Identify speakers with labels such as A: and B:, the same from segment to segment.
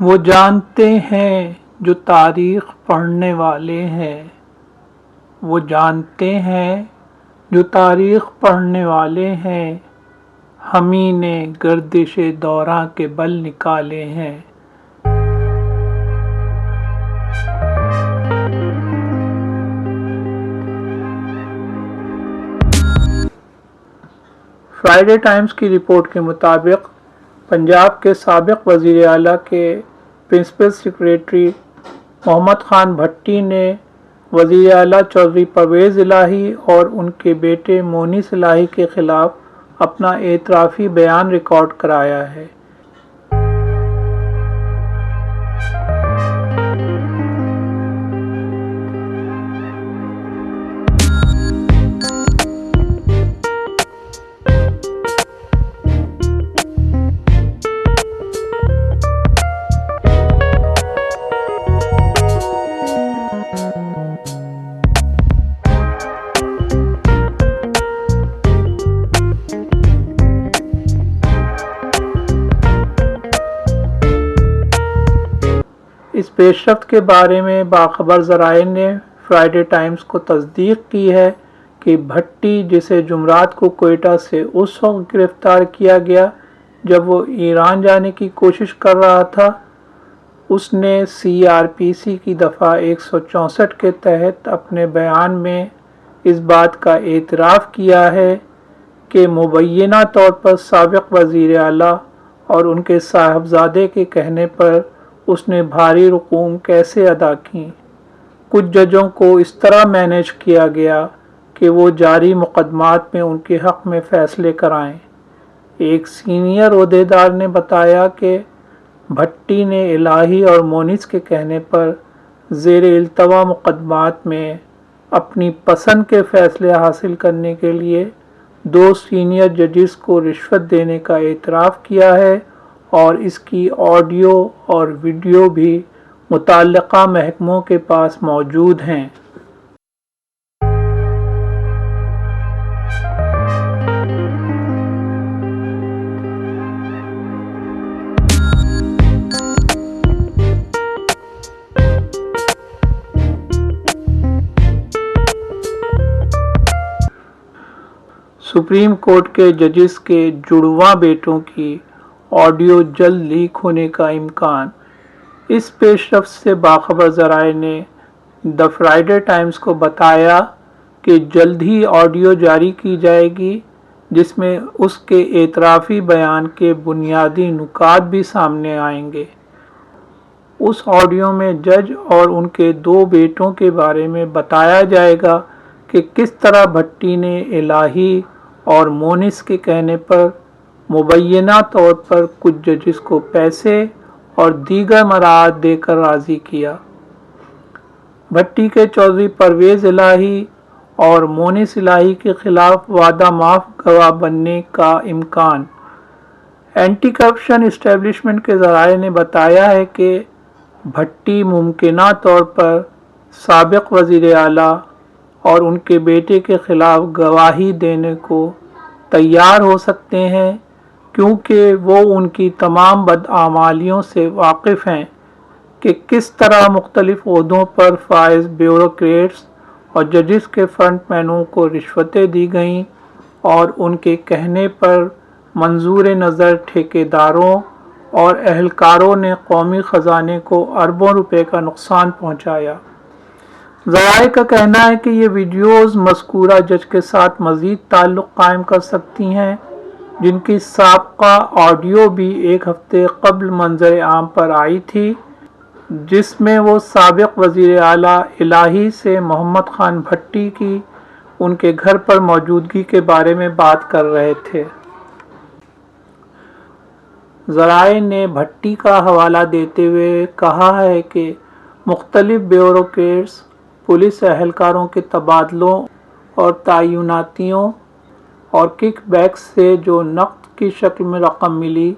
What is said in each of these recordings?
A: وہ جانتے ہیں جو تاریخ پڑھنے والے ہیں، وہ جانتے ہیں جو تاریخ پڑھنے والے ہیں، ہم ہی نے گردش دوراں کے بل نکالے ہیں۔ فرائیڈے ٹائمز کی رپورٹ کے مطابق پنجاب کے سابق وزیر اعلیٰ کے پرنسپل سیکریٹری محمد خان بھٹی نے وزیر اعلیٰ چودھری پرویز الہی اور ان کے بیٹے مونس الہی کے خلاف اپنا اعترافی بیان ریکارڈ کرایا ہے۔ اس پیش رفت کے بارے میں باخبر ذرائع نے فرائیڈے ٹائمز کو تصدیق کی ہے کہ بھٹی، جسے جمعرات کو کوئٹہ سے اس وقت گرفتار کیا گیا جب وہ ایران جانے کی کوشش کر رہا تھا، اس نے CRPC کی دفعہ 164 کے تحت اپنے بیان میں اس بات کا اعتراف کیا ہے کہ مبینہ طور پر سابق وزیر اعلیٰ اور ان کے صاحبزادے کے کہنے پر اس نے بھاری رقوم کیسے ادا کیں۔ کچھ ججوں کو اس طرح مینیج کیا گیا کہ وہ جاری مقدمات میں ان کے حق میں فیصلے کرائیں۔ ایک سینئر عہدیدار نے بتایا کہ بھٹی نے الہی اور مونس کے کہنے پر زیر التوا مقدمات میں اپنی پسند کے فیصلے حاصل کرنے کے لیے 2 سینئر ججز کو رشوت دینے کا اعتراف کیا ہے اور اس کی آڈیو اور ویڈیو بھی متعلقہ محکموں کے پاس موجود ہیں۔ سپریم کورٹ کے ججز کے جڑواں بیٹوں کی آڈیو جلد لیک ہونے کا امکان۔ اس پیش رفت سے باخبر ذرائع نے دی فرائیڈے ٹائمز کو بتایا کہ جلد ہی آڈیو جاری کی جائے گی جس میں اس کے اعترافی بیان کے بنیادی نکات بھی سامنے آئیں گے۔ اس آڈیو میں جج اور ان کے 2 بیٹوں کے بارے میں بتایا جائے گا کہ کس طرح بھٹی نے الہی اور مونس کے کہنے پر مبینہ طور پر کچھ ججز کو پیسے اور دیگر مراعات دے کر راضی کیا۔ بھٹی کے چودھری پرویز الہی اور مونس الہی کے خلاف وعدہ معاف گواہ بننے کا امکان۔ اینٹی کرپشن اسٹیبلشمنٹ کے ذرائع نے بتایا ہے کہ بھٹی ممکنہ طور پر سابق وزیر اعلیٰ اور ان کے بیٹے کے خلاف گواہی دینے کو تیار ہو سکتے ہیں کیونکہ وہ ان کی تمام بدعمالیوں سے واقف ہیں کہ کس طرح مختلف عہدوں پر فائز بیوروکریٹس اور ججز کے فرنٹ مینوں کو رشوتیں دی گئیں اور ان کے کہنے پر منظور نظر ٹھیکیداروں اور اہلکاروں نے قومی خزانے کو اربوں روپے کا نقصان پہنچایا۔ ذرائع کا کہنا ہے کہ یہ ویڈیوز مذکورہ جج کے ساتھ مزید تعلق قائم کر سکتی ہیں، جن کی سابقہ آڈیو بھی 1 ہفتے قبل منظر عام پر آئی تھی، جس میں وہ سابق وزیر اعلیٰ الہی سے محمد خان بھٹی کی ان کے گھر پر موجودگی کے بارے میں بات کر رہے تھے۔ ذرائع نے بھٹی کا حوالہ دیتے ہوئے کہا ہے کہ مختلف بیوروکریٹس، پولیس اہلکاروں کے تبادلوں اور تعیناتیوں اور کک بیکس سے جو نقد کی شکل میں رقم ملی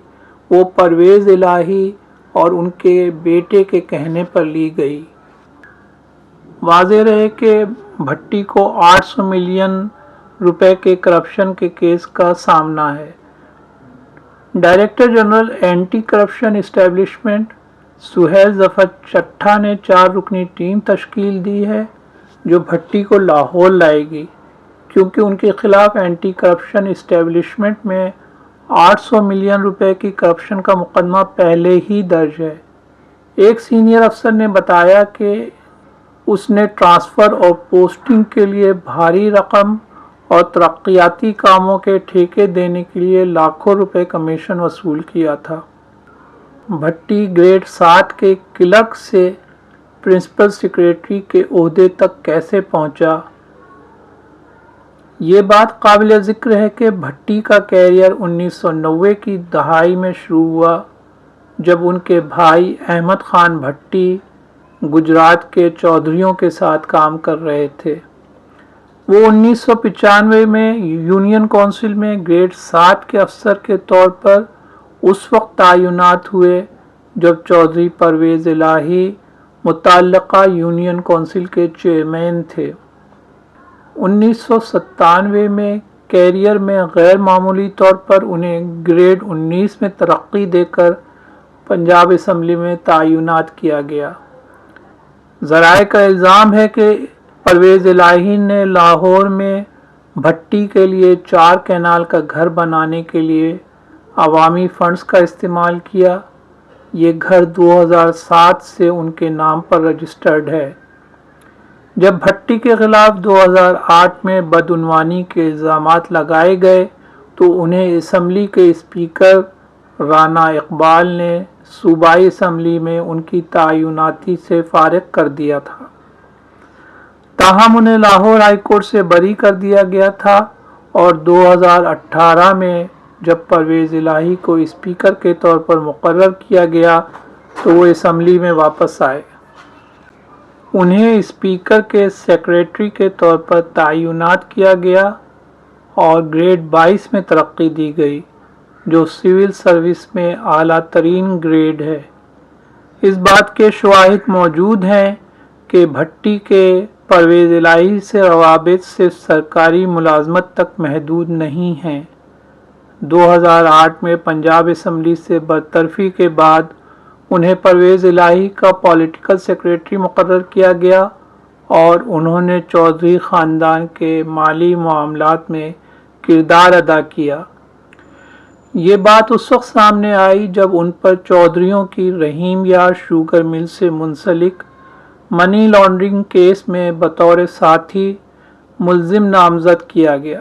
A: وہ پرویز الہی اور ان کے بیٹے کے کہنے پر لی گئی۔ واضح رہے کہ بھٹی کو 800 ملین روپے کے کرپشن کے کیس کا سامنا ہے۔ Director general anti corruption establishment Sohail Zafar Chattha نے 4 رکنی ٹیم تشکیل دی ہے جو بھٹی کو لاہور لائے گی، کیونکہ ان کے خلاف اینٹی کرپشن اسٹیبلشمنٹ میں 800 ملین روپے کی کرپشن کا مقدمہ پہلے ہی درج ہے۔ ایک سینئر افسر نے بتایا کہ اس نے ٹرانسفر اور پوسٹنگ کے لیے بھاری رقم اور ترقیاتی کاموں کے ٹھیکے دینے کے لیے لاکھوں روپے کمیشن وصول کیا تھا۔ بھٹی گریڈ 7 کے کلرک سے پرنسپل سیکریٹری کے عہدے تک کیسے پہنچا؟ یہ بات قابل ذکر ہے کہ بھٹی کا کیریئر 1990 کی دہائی میں شروع ہوا، جب ان کے بھائی احمد خان بھٹی گجرات کے چودھریوں کے ساتھ کام کر رہے تھے۔ وہ 1995 میں یونین کونسل میں گریڈ 7 کے افسر کے طور پر اس وقت تعینات ہوئے جب چودھری پرویز الہی متعلقہ یونین کونسل کے چیئرمین تھے۔ 1997 میں کیریئر میں غیر معمولی طور پر انہیں گریڈ 19 میں ترقی دے کر پنجاب اسمبلی میں تعینات کیا گیا۔ ذرائع کا الزام ہے کہ پرویز الہی نے لاہور میں بھٹی کے لیے 4 کینال کا گھر بنانے کے لیے عوامی فنڈز کا استعمال کیا۔ یہ گھر 2007 سے ان کے نام پر رجسٹرڈ ہے۔ جب بھٹی کے خلاف 2008 میں بدعنوانی کے الزامات لگائے گئے تو انہیں اسمبلی کے اسپیکر رانا اقبال نے صوبائی اسمبلی میں ان کی تعیناتی سے فارغ کر دیا تھا۔ تاہم انہیں لاہور ہائی کورٹ سے بری کر دیا گیا تھا اور 2018 میں جب پرویز الہی کو اسپیکر کے طور پر مقرر کیا گیا تو وہ اسمبلی میں واپس آئے۔ انہیں اسپیکر کے سیکریٹری کے طور پر تعینات کیا گیا اور گریڈ 22 میں ترقی دی گئی، جو سول سروس میں اعلیٰ ترین گریڈ ہے۔ اس بات کے شواہد موجود ہیں کہ بھٹی کے پرویز الہی سے روابط صرف سرکاری ملازمت تک محدود نہیں ہیں۔ 2008 میں پنجاب اسمبلی سے برطرفی کے بعد انہیں پرویز الہی کا پولیٹیکل سیکریٹری مقرر کیا گیا اور انہوں نے چودھری خاندان کے مالی معاملات میں کردار ادا کیا۔ یہ بات اس وقت سامنے آئی جب ان پر چودھریوں کی رحیم یار شوگر مل سے منسلک منی لانڈرنگ کیس میں بطور ساتھی ملزم نامزد کیا گیا۔